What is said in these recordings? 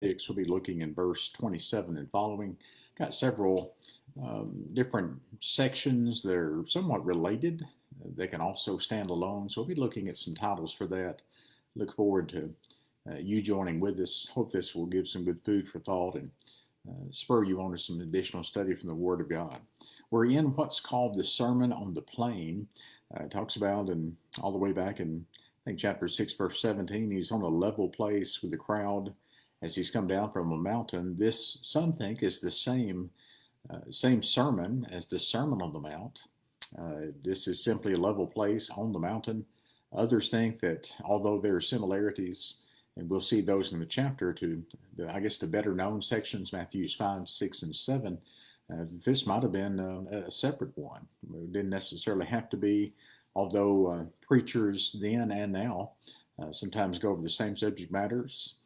6, we'll be looking in verse 27 and following. Got several different sections that are somewhat related. They can also stand alone. So we'll be looking at some titles for that. Look forward to you joining with us. Hope this will give some good food for thought and spur you on to some additional study from the Word of God. We're in what's called the Sermon on the Plain. It talks about, and all the way back in, I think, chapter 6, verse 17, he's on a level place with the crowd as he's come down from a mountain. This, some think, is the same sermon as the Sermon on the Mount. This is simply a level place on the mountain. Others think that although there are similarities, and we'll see those in the chapter, to the better known sections, Matthews 5, 6, and 7, this might have been a separate one. It didn't necessarily have to be, although preachers then and now sometimes go over the same subject matters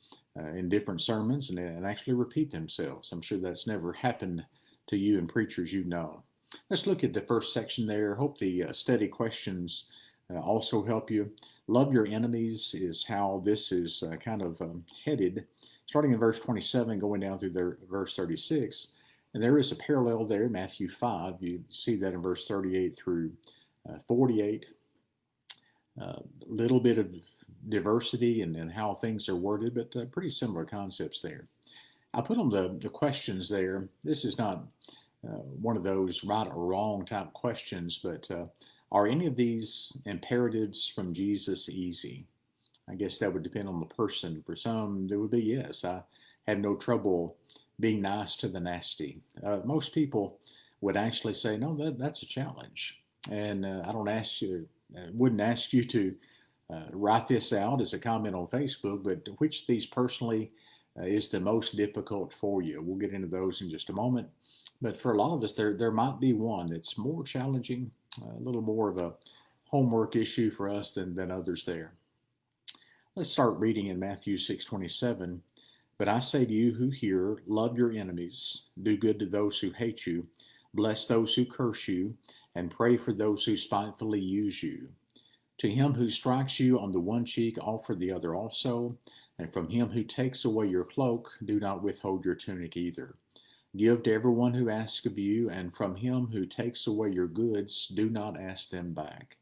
in different sermons and actually repeat themselves. I'm sure that's never happened to you and preachers you know. Let's look at the first section there. Hope the study questions also help you. Love your enemies is how this is headed, starting in verse 27, going down through verse 36. And there is a parallel there, Matthew 5. You see that in verse 38 through 48. A little bit of diversity in how things are worded, but pretty similar concepts there. I put on the questions there. This is not one of those right or wrong type questions, but are any of these imperatives from Jesus easy? I guess that would depend on the person. For some, there would be yes. I have no trouble being nice to the nasty. Most people would actually say, no, that's a challenge. And I wouldn't ask you to write this out as a comment on Facebook, but which of these personally is the most difficult for you? We'll get into those in just a moment. But for a lot of us, there might be one that's more challenging, a little more of a homework issue for us than others there. Let's start reading in Matthew 6:27. But I say to you who hear, love your enemies, do good to those who hate you, bless those who curse you, and pray for those who spitefully use you. To him who strikes you on the one cheek, offer the other also, and from him who takes away your cloak, do not withhold your tunic either. Give to everyone who asks of you, and from him who takes away your goods, do not ask them back.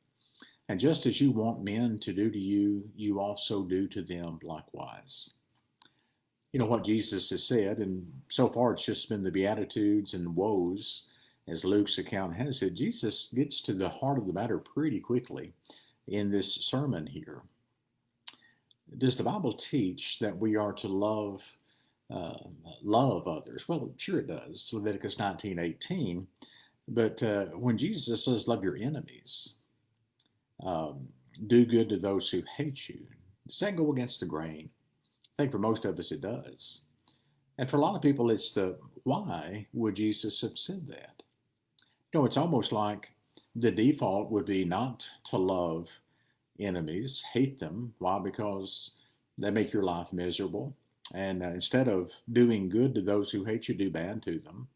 And just as you want men to do to you, you also do to them likewise. You know what Jesus has said, and so far it's just been the Beatitudes and woes, as Luke's account has it. Jesus gets to the heart of the matter pretty quickly in this sermon here. Does the Bible teach that we are to love others? Well, sure it does. Leviticus 19:18. But when Jesus says, love your enemies, do good to those who hate you, does that go against the grain? I think for most of us it does. And for a lot of people, it's the why would Jesus have said that? You know, it's almost like the default would be not to love enemies, hate them. Why? Because they make your life miserable. And instead of doing good to those who hate you, do bad to them.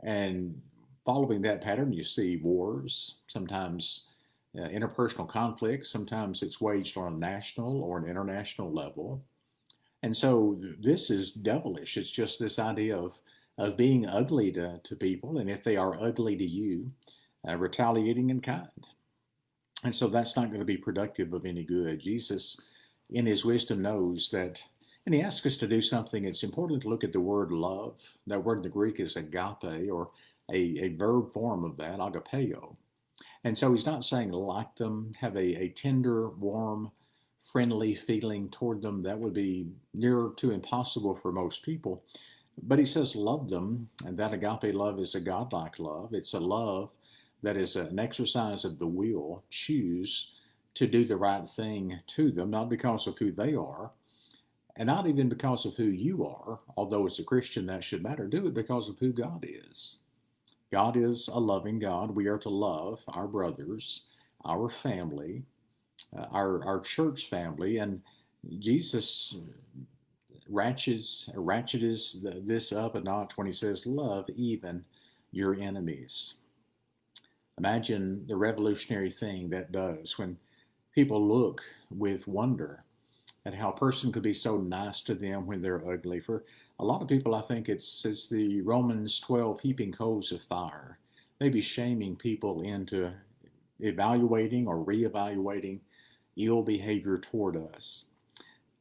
And following that pattern, you see wars, sometimes interpersonal conflicts, sometimes it's waged on a national or an international level. And so this is devilish. It's just this idea of being ugly to people, and if they are ugly to you, retaliating in kind. And so that's not going to be productive of any good. Jesus, in his wisdom, knows that, and he asks us to do something. It's important to look at the word love. That word in the Greek is agape, or a verb form of that, agapeo. And so he's not saying like them, have a tender, warm, friendly feeling toward them. That would be near to impossible for most people. But he says love them, and that agape love is a godlike love. It's a love that is an exercise of the will. Choose to do the right thing to them, not because of who they are, and not even because of who you are, although as a Christian that should matter. Do it because of who God is. God is a loving God. We are to love our brothers, our family, our church family, and Jesus ratchets this up a notch when he says, love even your enemies. Imagine the revolutionary thing that does when people look with wonder and how a person could be so nice to them when they're ugly. For a lot of people, I think it's the Romans 12 heaping coals of fire, maybe shaming people into evaluating or reevaluating ill behavior toward us.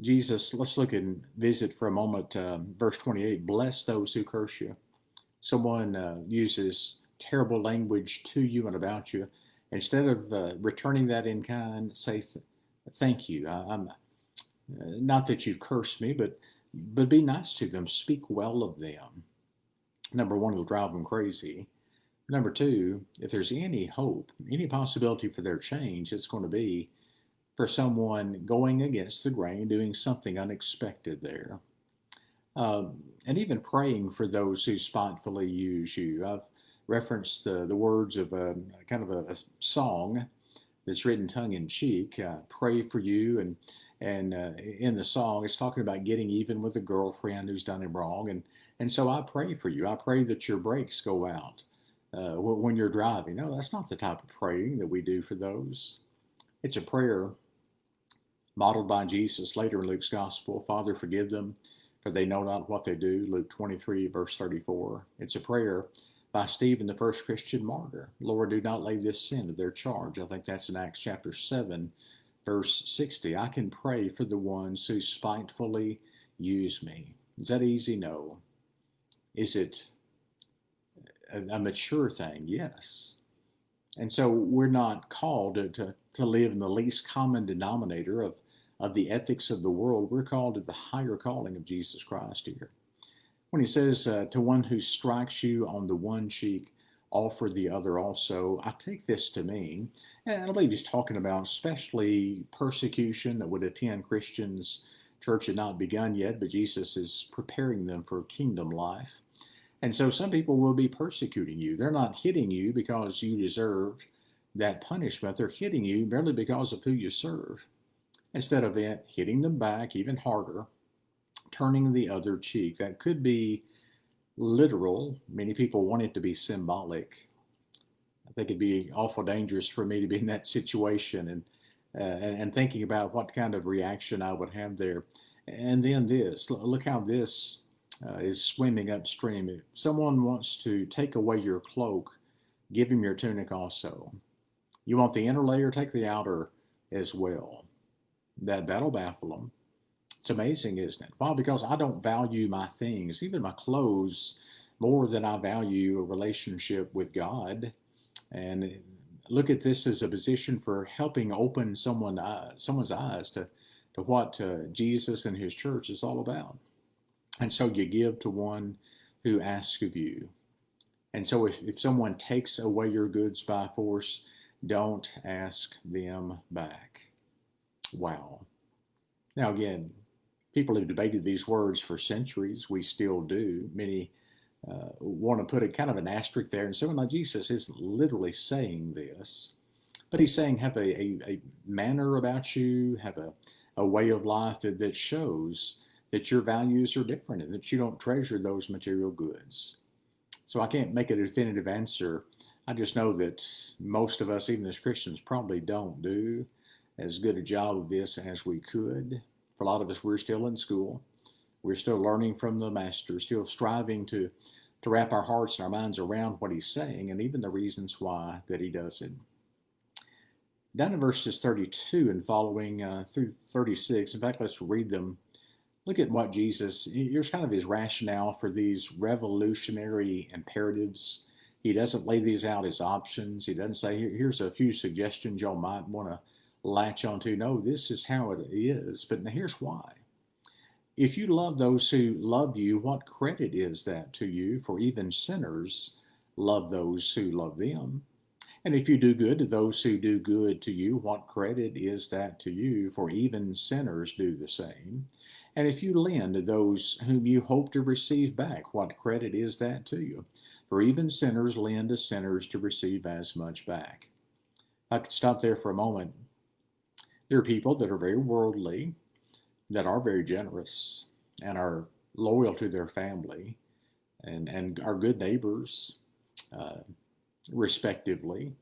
Jesus, let's look and visit for a moment verse 28. Bless those who curse you. Someone uses terrible language to you and about you. Instead of returning that in kind, say thank you. I'm not that you curse me, but be nice to them. Speak well of them. Number one, it'll drive them crazy. Number two, if there's any hope, any possibility for their change, it's going to be for someone going against the grain, doing something unexpected there. And even praying for those who spitefully use you. I've referenced the words of a kind of a song that's written tongue in cheek. Pray for you, and in the song, it's talking about getting even with a girlfriend who's done him wrong, and so I pray for you. I pray that your brakes go out when you're driving. No, that's not the type of praying that we do for those. It's a prayer modeled by Jesus later in Luke's gospel. Father, forgive them, for they know not what they do. Luke 23, verse 34. It's a prayer by Stephen, the first Christian martyr. Lord, do not lay this sin to their charge. I think that's in Acts chapter 7, verse 60. I can pray for the ones who spitefully use me. Is that easy? No. Is it a mature thing? Yes. And so we're not called to live in the least common denominator of the ethics of the world. We're called to the higher calling of Jesus Christ here. When he says to one who strikes you on the one cheek, offer the other also, I take this to mean, and I believe he's talking about especially persecution that would attend Christians. Church had not begun yet, but Jesus is preparing them for kingdom life. And so some people will be persecuting you. They're not hitting you because you deserve that punishment. They're hitting you merely because of who you serve. Instead of it, hitting them back even harder, turning the other cheek. That could be literal. Many people want it to be symbolic. I think it'd be awful dangerous for me to be in that situation and thinking about what kind of reaction I would have there. And then this, look how this is swimming upstream. If someone wants to take away your cloak, give him your tunic also. You want the inner layer, take the outer as well. That'll baffle them. It's amazing, isn't it? Why? Because I don't value my things, even my clothes, more than I value a relationship with God. And look at this as a position for helping open someone's eyes to what Jesus and his church is all about. And so you give to one who asks of you. And so if someone takes away your goods by force, don't ask them back. Wow. Now again, people have debated these words for centuries. We still do. Many want to put a kind of an asterisk there and say, well, now Jesus isn't literally saying this, but he's saying have a manner about you, have a way of life that shows that your values are different and that you don't treasure those material goods. So I can't make a definitive answer. I just know that most of us, even as Christians, probably don't do as good a job of this as we could. For a lot of us, we're still in school. We're still learning from the Master, still striving to wrap our hearts and our minds around what he's saying and even the reasons why that he does it. Down in verses 32 and following through 36, in fact, let's read them. Look at what Jesus, here's kind of his rationale for these revolutionary imperatives. He doesn't lay these out as options. He doesn't say, here's a few suggestions y'all might want to latch onto. No, this is how it is. But now here's why. If you love those who love you, what credit is that to you? For even sinners love those who love them. And if you do good to those who do good to you, what credit is that to you? For even sinners do the same. And if you lend to those whom you hope to receive back, what credit is that to you? For even sinners lend to sinners to receive as much back. I could stop there for a moment. There are people that are very worldly, that are very generous, and are loyal to their family, and are good neighbors, respectively.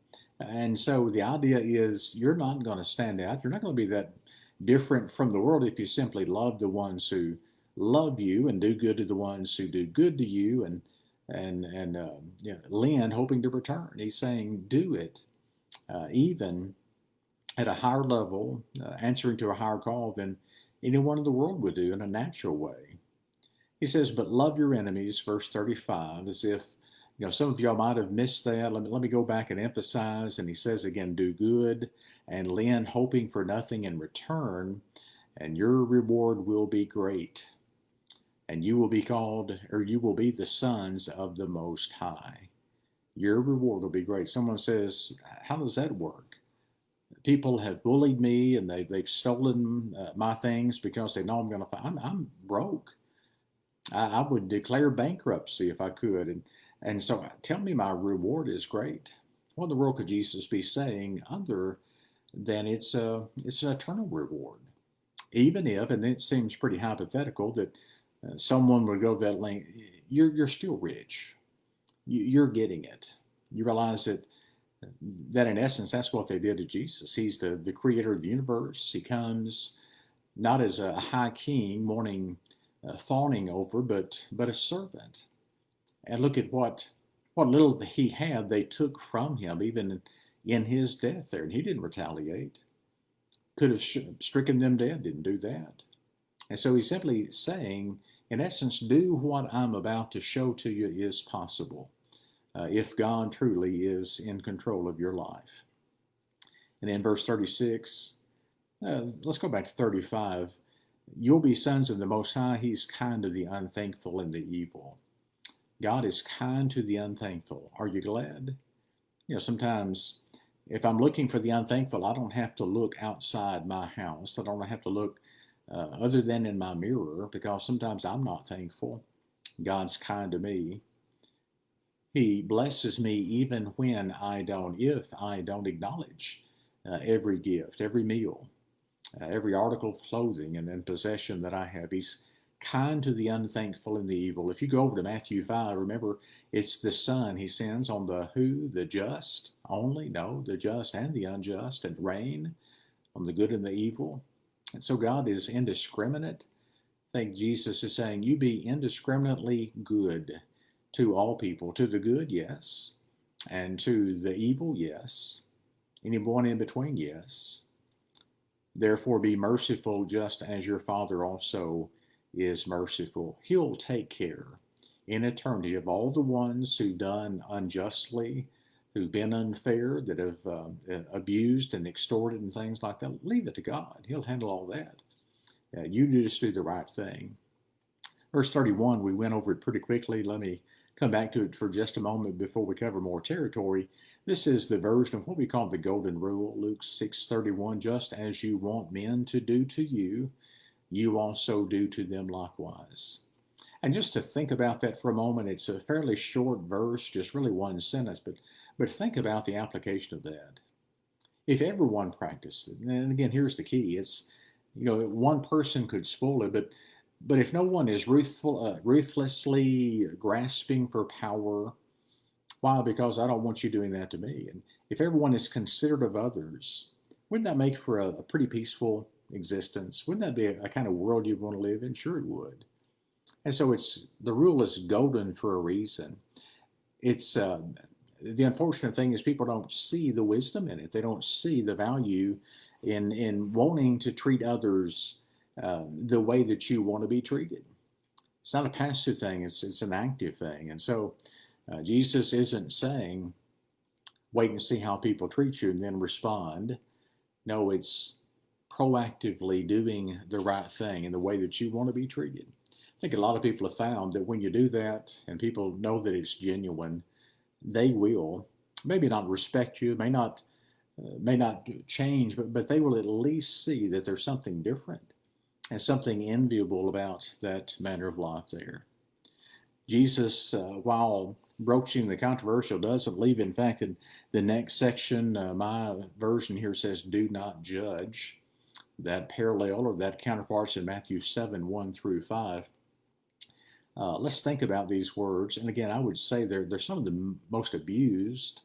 And so the idea is you're not going to stand out. You're not going to be different from the world if you simply love the ones who love you and do good to the ones who do good to you, and lend, hoping to return. He's saying, do it, even at a higher level, answering to a higher call than anyone in the world would do in a natural way. He says, but love your enemies, verse 35, as if, some of y'all might have missed that. Let me go back and emphasize. And he says again, do good and lend, hoping for nothing in return, and your reward will be great. And you will be called, or you will be the sons of the Most High. Your reward will be great. Someone says, how does that work? People have bullied me and they've stolen my things because they know I'm broke. I would declare bankruptcy if I could. And so tell me my reward is great. What in the world could Jesus be saying other than it's an eternal reward? Even if, and it seems pretty hypothetical that someone would go that length, you're still rich. You're getting it. You realize that in essence, that's what they did to Jesus. He's the creator of the universe. He comes not as a high king wanting fawning over, but a servant. And look at what little he had, they took from him, even in his death there. And he didn't retaliate. Could have stricken them dead, didn't do that. And so he's simply saying, in essence, do what I'm about to show to you is possible, if God truly is in control of your life. And in verse 36, let's go back to 35. You'll be sons of the Most High. He's kind to the unthankful and the evil. God is kind to the unthankful. Are you glad? Sometimes if I'm looking for the unthankful, I don't have to look outside my house. I don't have to look other than in my mirror, because sometimes I'm not thankful. God's kind to me. He blesses me even when if I don't acknowledge every gift, every meal, every article of clothing and possession that I have. He's kind to the unthankful and the evil. If you go over to Matthew 5, remember, it's the Son he sends on the who? The just only? No, the just and the unjust, and rain on the good and the evil. And so God is indiscriminate. I think Jesus is saying, you be indiscriminately good to all people. To the good, yes. And to the evil, yes. Anyone in between, yes. Therefore be merciful just as your Father also is merciful. He'll take care in eternity of all the ones who've done unjustly, who've been unfair, that have abused and extorted and things like that. Leave it to God. He'll handle all that. You just do the right thing. Verse 31, we went over it pretty quickly. Let me come back to it for just a moment before we cover more territory. This is the version of what we call the golden rule, Luke 6:31. Just as you want men to do to you, you also do to them likewise. And just to think about that for a moment, it's a fairly short verse, just really one sentence, but think about the application of that. If everyone practiced it, and again, here's the key, it's, one person could spoil it, but if no one is ruthlessly grasping for power, why? Because I don't want you doing that to me. And if everyone is considerate of others, wouldn't that make for a pretty peaceful existence? Wouldn't that be a kind of world you'd want to live in? Sure it would. And so the rule is golden for a reason. It's the unfortunate thing is people don't see the wisdom in it. They don't see the value in wanting to treat others the way that you want to be treated. It's not a passive thing. It's an active thing. And so Jesus isn't saying, wait and see how people treat you and then respond. No, it's proactively doing the right thing in the way that you want to be treated. I think a lot of people have found that when you do that and people know that it's genuine, they will maybe not respect you, may not change, but they will at least see that there's something different and something enviable about that manner of life there. Jesus, while broaching the controversial, doesn't leave. In fact, in the next section, my version here says, do not judge. That parallel or that counterpart's in Matthew 7, 1-5. Let's think about these words. And again, I would say they're some of the most abused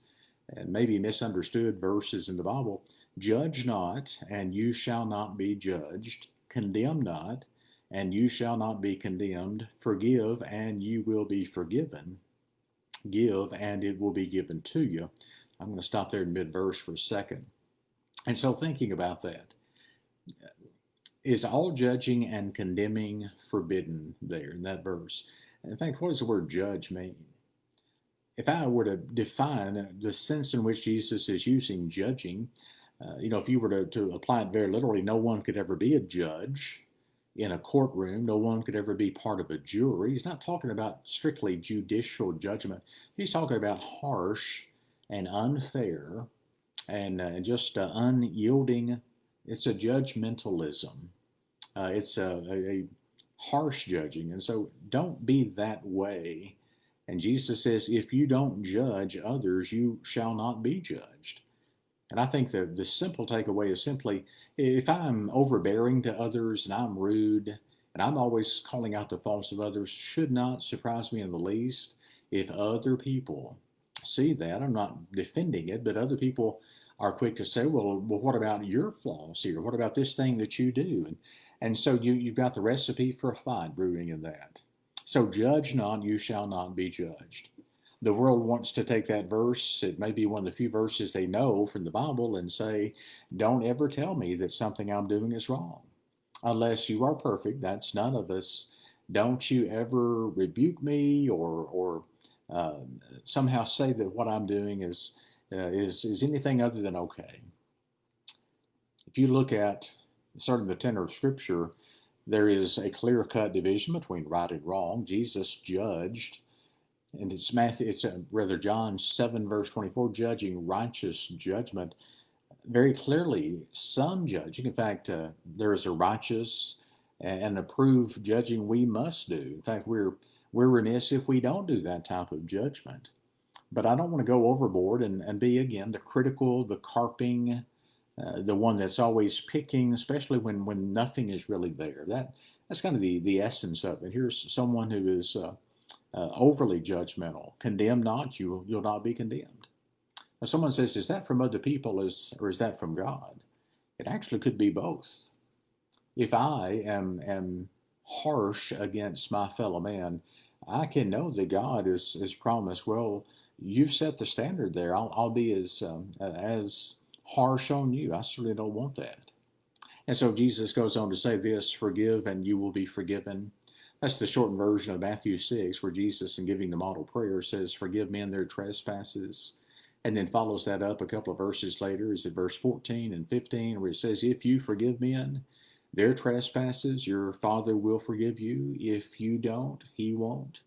and maybe misunderstood verses in the Bible. Judge not, and you shall not be judged. Condemn not, and you shall not be condemned. Forgive, and you will be forgiven. Give, and it will be given to you. I'm going to stop there in mid-verse for a second. And so thinking about that, is all judging and condemning forbidden there in that verse? In fact, what does the word judge mean? If I were to define the sense in which Jesus is using judging, if you were to apply it very literally, no one could ever be a judge in a courtroom. No one could ever be part of a jury. He's not talking about strictly judicial judgment. He's talking about harsh and unfair and just unyielding. It's a judgmentalism. It's a harsh judging. And so don't be that way. And Jesus says, if you don't judge others, you shall not be judged. And I think the simple takeaway is simply, if I'm overbearing to others and I'm rude and I'm always calling out the faults of others, should not surprise me in the least if other people see that. I'm not defending it, but other people are quick to say, well, what about your flaws here? What about this thing that you do? And so you've got the recipe for a fight brewing in that. So judge not, you shall not be judged. The world wants to take that verse, it may be one of the few verses they know from the Bible, and say, don't ever tell me that something I'm doing is wrong. Unless you are perfect, that's none of us. Don't you ever rebuke me or somehow say that what I'm doing is anything other than okay. If you look at certainly the tenor of Scripture, there is a clear-cut division between right and wrong. Jesus judged, and it's John 7, verse 24, judging righteous judgment. Very clearly, some judging. In fact, there is a righteous and approved judging we must do. In fact, we're remiss if we don't do that type of judgment. But I don't want to go overboard and be, again, the critical, the carping, the one that's always picking, especially when nothing is really there. That's kind of the essence of it. Here's someone who is overly judgmental. Condemn not, you'll not be condemned. Now someone says, is that from other people or is that from God? It actually could be both. If I am harsh against my fellow man, I can know that God is promised, well, you've set the standard there. I'll be as harsh on you. I certainly don't want that. And so Jesus goes on to say this, forgive and you will be forgiven. That's the shortened version of Matthew 6, where Jesus, in giving the model prayer, says, forgive men their trespasses. And then follows that up a couple of verses later, is it verse 14 and 15, where it says, if you forgive men their trespasses, your Father will forgive you. If you don't, he won't.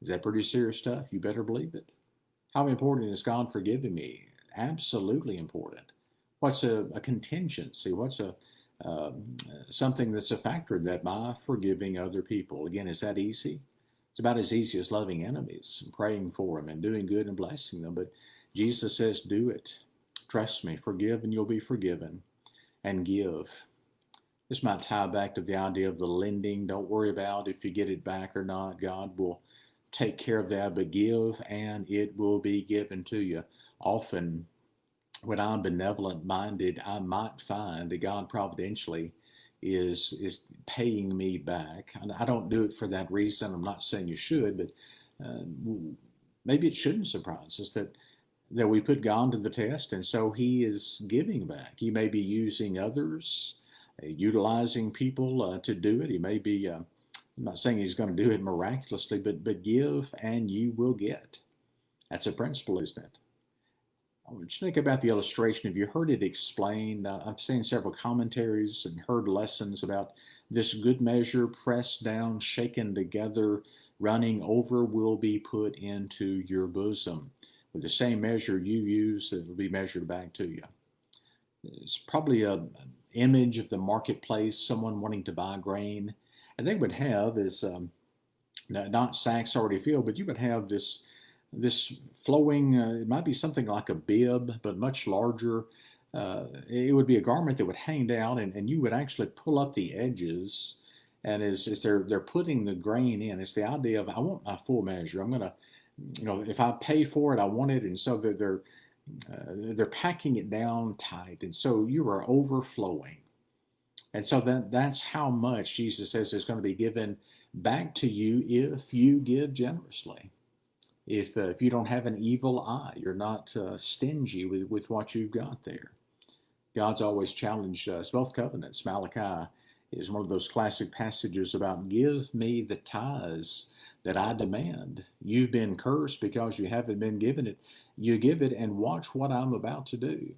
Is that pretty serious stuff? You better believe it. How important is God forgiving me? Absolutely important. What's a contingency? What's something that's a factor in that by forgiving other people? Again, is that easy? It's about as easy as loving enemies and praying for them and doing good and blessing them. But Jesus says, do it. Trust me. Forgive and you'll be forgiven. And give. This might tie back to the idea of the lending. Don't worry about if you get it back or not. God will take care of that. But give and it will be given to you. Often, when I'm benevolent-minded, I might find that God providentially is paying me back. I don't do it for that reason. I'm not saying you should, but maybe it shouldn't surprise us that we put God to the test, and so he is giving back. He may be using others, utilizing people to do it. He may be, I'm not saying he's going to do it miraculously, but give and you will get. That's a principle, isn't it? Just think about the illustration. Have you heard it explained? I've seen several commentaries and heard lessons about this good measure, pressed down, shaken together, running over, will be put into your bosom. With the same measure you use, it will be measured back to you. It's probably an image of the marketplace, someone wanting to buy grain. And they would have is not sacks already filled, but you would have this flowing, it might be something like a bib, but much larger. It would be a garment that would hang down, and you would actually pull up the edges. And as they're putting the grain in, it's the idea of, I want my full measure. I'm going to, if I pay for it, I want it. And so they're they're packing it down tight, and so you are overflowing. And so that's how much Jesus says is going to be given back to you if you give generously. If you don't have an evil eye, you're not stingy with what you've got there. God's always challenged us, both covenants. Malachi is one of those classic passages about give me the tithes that I demand. You've been cursed because you haven't been given it. You give it and watch what I'm about to do.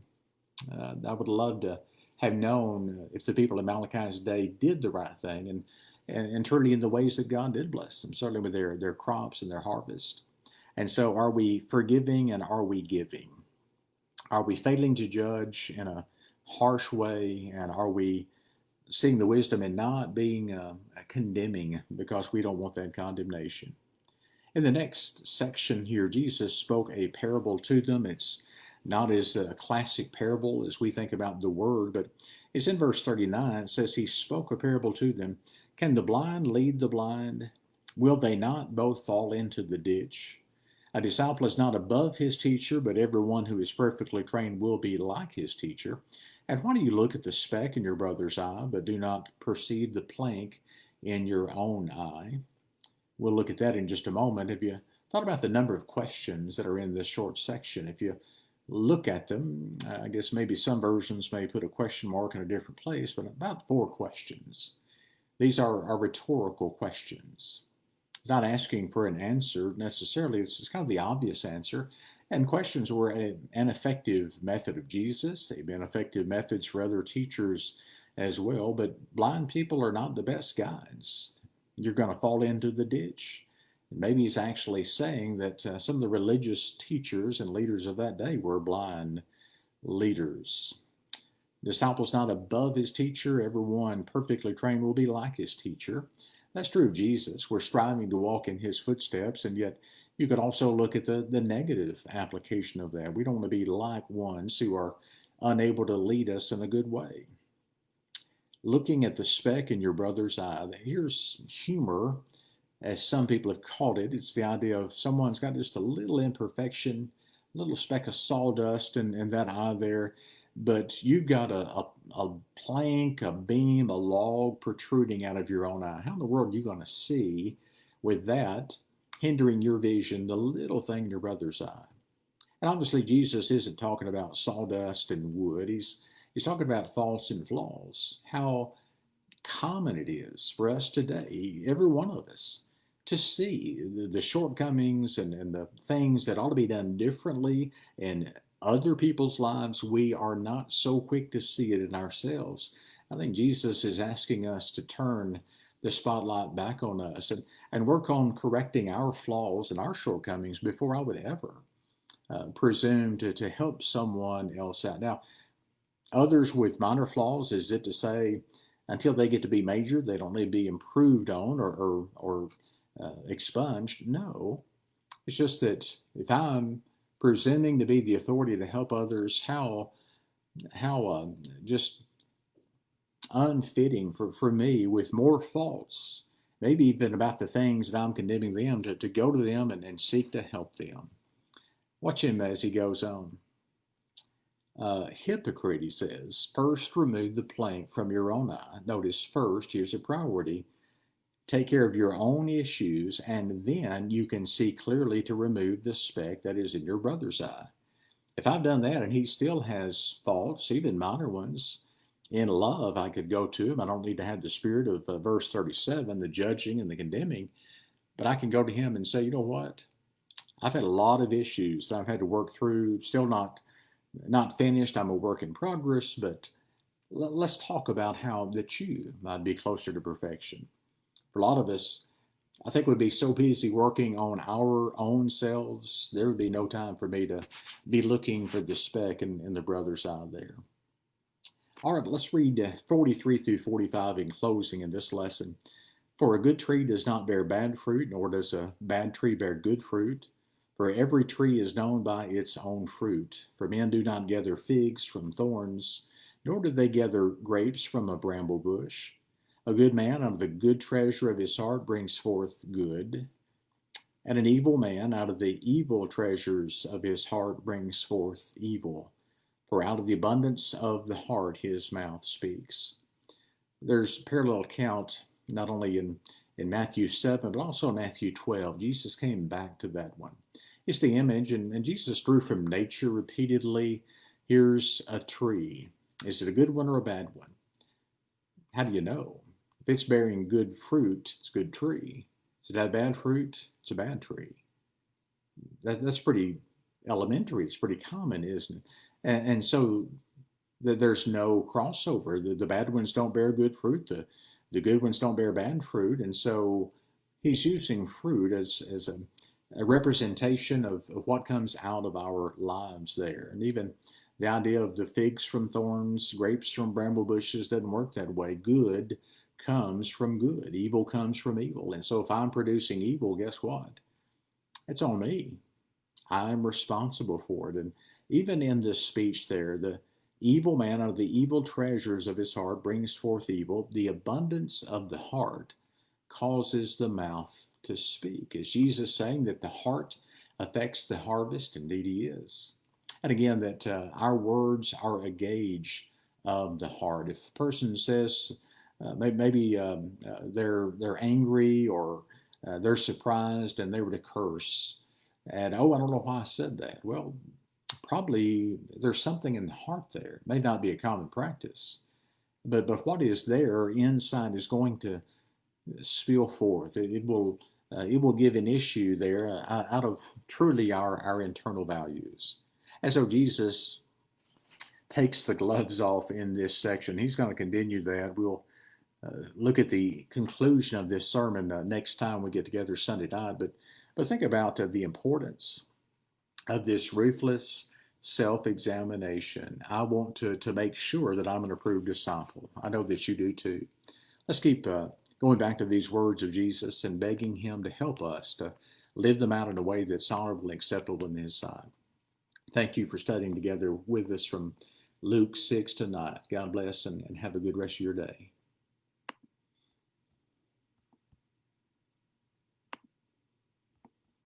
I would love to have known if the people in Malachi's day did the right thing and truly in the ways that God did bless them, certainly with their crops and their harvest. And so are we forgiving and are we giving? Are we failing to judge in a harsh way, and are we seeing the wisdom and not being condemning because we don't want that condemnation? In the next section here, Jesus spoke a parable to them. It's not as a classic parable as we think about the word, but it's in verse 39. It says, He spoke a parable to them. Can the blind lead the blind? Will they not both fall into the ditch? A disciple is not above his teacher, but everyone who is perfectly trained will be like his teacher. And why do you look at the speck in your brother's eye, but do not perceive the plank in your own eye? We'll look at that in just a moment. Have you thought about the number of questions that are in this short section? If you look at them, I guess maybe some versions may put a question mark in a different place, but about 4 questions. These are rhetorical questions. It's not asking for an answer necessarily. It's kind of the obvious answer. And questions were an effective method of Jesus. They've been effective methods for other teachers as well. But blind people are not the best guides. You're going to fall into the ditch. And maybe he's actually saying that some of the religious teachers and leaders of that day were blind leaders. The disciple's not above his teacher. Everyone perfectly trained will be like his teacher. That's true of Jesus. We're striving to walk in his footsteps, and yet you could also look at the negative application of that. We don't want to be like ones who are unable to lead us in a good way. Looking at the speck in your brother's eye, here's humor, as some people have called it. It's the idea of someone's got just a little imperfection, a little speck of sawdust in that eye there, but you've got a plank, a beam, a log protruding out of your own eye. How in the world are you going to see with that hindering your vision, the little thing in your brother's eye? And obviously Jesus isn't talking about sawdust and wood. He's talking about faults and flaws. How common it is for us today, every one of us, to see the shortcomings and the things that ought to be done differently in other people's lives. We are not so quick to see it in ourselves. I think Jesus is asking us to turn the spotlight back on us and work on correcting our flaws and our shortcomings before I would ever presume to help someone else out. Now, others with minor flaws, is it to say until they get to be major, they don't need to be improved on or expunged? No. It's just that if I'm presuming to be the authority to help others, how just unfitting for me with more faults, maybe even about the things that I'm condemning them, to go to them and seek to help them. Watch him as he goes on. Hypocrite, he says, first remove the plank from your own eye. Notice first, here's a priority. Take care of your own issues, and then you can see clearly to remove the speck that is in your brother's eye. If I've done that and he still has faults, even minor ones, in love I could go to him. I don't need to have the spirit of verse 37, the judging and the condemning, but I can go to him and say, you know what? I've had a lot of issues that I've had to work through, still not finished. I'm a work in progress, but let's talk about how that you might be closer to perfection. For a lot of us, I think we'd be so busy working on our own selves, there would be no time for me to be looking for the speck in the brother's eye there. All right, let's read 43 through 45 in closing in this lesson. For a good tree does not bear bad fruit, nor does a bad tree bear good fruit. For every tree is known by its own fruit. For men do not gather figs from thorns, nor do they gather grapes from a bramble bush. A good man out of the good treasure of his heart brings forth good, And an evil man out of the evil treasures of his heart brings forth evil, for out of the abundance of the heart his mouth speaks. There's a parallel account not only in Matthew 7, but also in Matthew 12. Jesus came back to that one. It's the image, and Jesus drew from nature repeatedly. Here's a tree. Is it a good one or a bad one? How do you know? If it's bearing good fruit, it's a good tree. Does it have bad fruit? It's a bad tree. That's pretty elementary. It's pretty common, isn't it? And so there's no crossover. The bad ones don't bear good fruit. The good ones don't bear bad fruit. And so he's using fruit as a representation of what comes out of our lives there. And even the idea of the figs from thorns, grapes from bramble bushes doesn't work that way. Good comes from good. Evil comes from evil. And so if I'm producing evil, guess what? It's on me. I'm responsible for it. And even in this speech there, the evil man out of the evil treasures of his heart brings forth evil. The abundance of the heart causes the mouth to speak. Is Jesus saying that the heart affects the harvest? Indeed, he is. And again, that our words are a gauge of the heart. If a person says maybe they're angry or they're surprised and they were to curse, and oh, I don't know why I said that. Well, probably there's something in the heart there. It may not be a common practice, but what is there inside is going to spill forth. It will give an issue there out of truly our internal values. And so Jesus takes the gloves off in this section. He's going to continue that. We'll look at the conclusion of this sermon next time we get together Sunday night. But think about the importance of this ruthless self-examination. I want to make sure that I'm an approved disciple. I know that you do too. Let's keep going back to these words of Jesus and begging him to help us to live them out in a way that's honorable and acceptable in his sight. Thank you for studying together with us from Luke 6 tonight. God bless and have a good rest of your day.